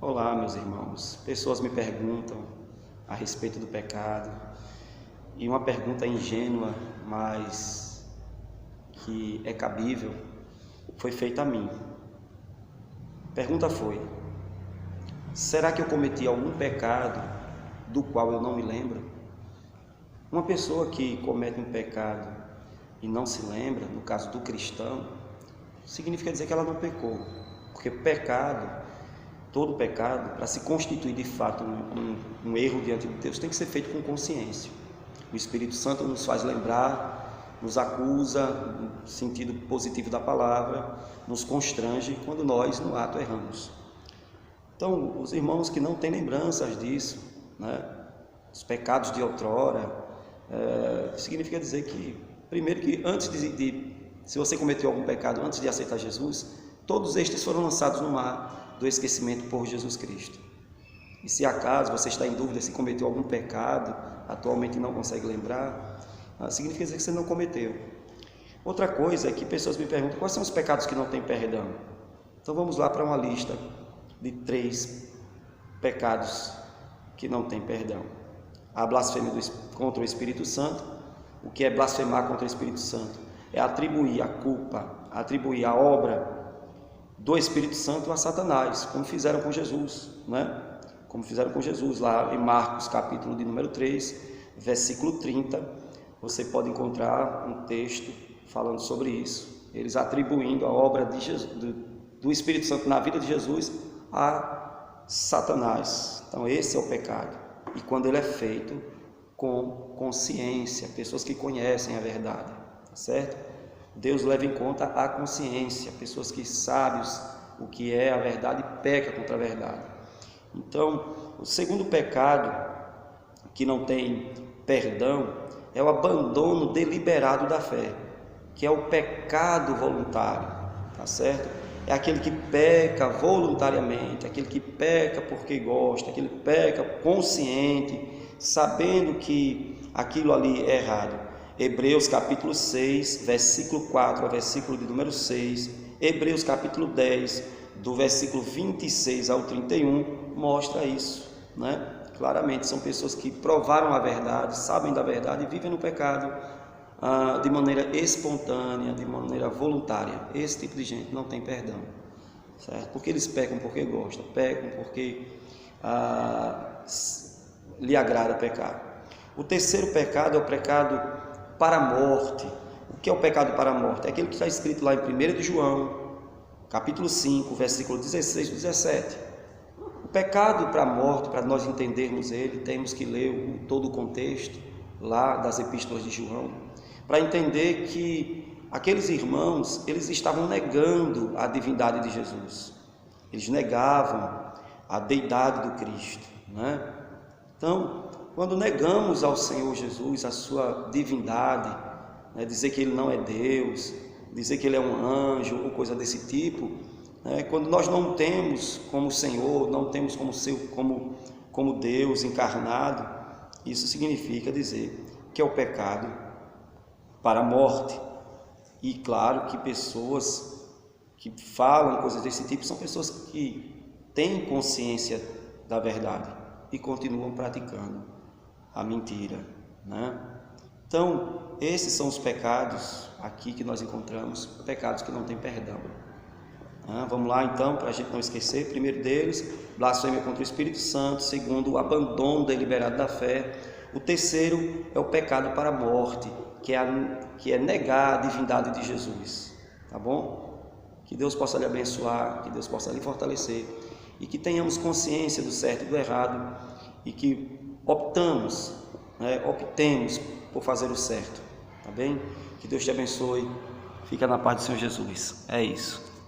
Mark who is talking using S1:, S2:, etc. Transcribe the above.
S1: Olá, meus irmãos. Pessoas me perguntam a respeito do pecado e uma pergunta ingênua, mas que é cabível, foi feita a mim. A pergunta foi: será que eu cometi algum pecado do qual eu não me lembro? Uma pessoa que comete um pecado e não se lembra, no caso do cristão, significa dizer que ela não pecou, porque todo pecado, para se constituir de fato um erro diante de Deus, tem que ser feito com consciência. O Espírito Santo nos faz lembrar, nos acusa, no sentido positivo da palavra, nos constrange quando nós no ato erramos. Então, os irmãos que não têm lembranças disso, os pecados de outrora, significa dizer que, primeiro, que antes se você cometeu algum pecado antes de aceitar Jesus, todos estes foram lançados no mar do esquecimento por Jesus Cristo. E se acaso você está em dúvida se cometeu algum pecado, atualmente não consegue lembrar, significa dizer que você não cometeu. Outra coisa é que pessoas me perguntam quais são os pecados que não têm perdão. Então vamos lá para uma lista de 3 pecados que não têm perdão. A blasfêmia contra o Espírito Santo. O que é blasfemar contra o Espírito Santo? É atribuir a culpa, atribuir a obra do Espírito Santo a Satanás, como fizeram com Jesus, Como fizeram com Jesus, lá em Marcos, capítulo de número 3, versículo 30, você pode encontrar um texto falando sobre isso, eles atribuindo a obra de Jesus, do Espírito Santo na vida de Jesus a Satanás. Então esse é o pecado, e quando ele é feito com consciência, pessoas que conhecem a verdade, tá certo? Deus leva em conta a consciência, pessoas que sabem o que é a verdade e pecam contra a verdade. Então, o segundo pecado que não tem perdão é o abandono deliberado da fé, que é o pecado voluntário, tá certo? É aquele que peca voluntariamente, aquele que peca porque gosta, aquele que peca consciente, sabendo que aquilo ali é errado. Hebreus capítulo 6, versículo 4 ao versículo de número 6, Hebreus capítulo 10, do versículo 26 ao 31, mostra isso, Claramente, são pessoas que provaram a verdade, sabem da verdade e vivem no pecado de maneira espontânea, de maneira voluntária. Esse tipo de gente não tem perdão, certo? Porque eles pecam porque gostam, pecam porque lhe agrada pecar. O terceiro pecado é o pecado para a morte. O que é o pecado para a morte? É aquele que está escrito lá em 1 de João, capítulo 5, versículo 16 e 17. O pecado para a morte, para nós entendermos ele, temos que ler todo o contexto lá das epístolas de João, para entender que aqueles irmãos, eles estavam negando a divindade de Jesus. Eles negavam a deidade do Cristo, Então, quando negamos ao Senhor Jesus a sua divindade, dizer que Ele não é Deus, dizer que Ele é um anjo ou coisa desse tipo, quando nós não temos como Senhor, não temos como Deus encarnado, isso significa dizer que é o pecado para a morte. E claro que pessoas que falam coisas desse tipo são pessoas que têm consciência da verdade e continuam praticando a mentira, Então, esses são os pecados aqui que nós encontramos, pecados que não têm perdão. Vamos lá então, para a gente não esquecer. Primeiro deles, blasfêmia contra o Espírito Santo. Segundo, o abandono deliberado da fé. O terceiro é o pecado para a morte, que é negar a divindade de Jesus, tá bom? Que Deus possa lhe abençoar, que Deus possa lhe fortalecer e que tenhamos consciência do certo e do errado e que optemos por fazer o certo, tá bem? Que Deus te abençoe, fica na paz do Senhor Jesus, é isso.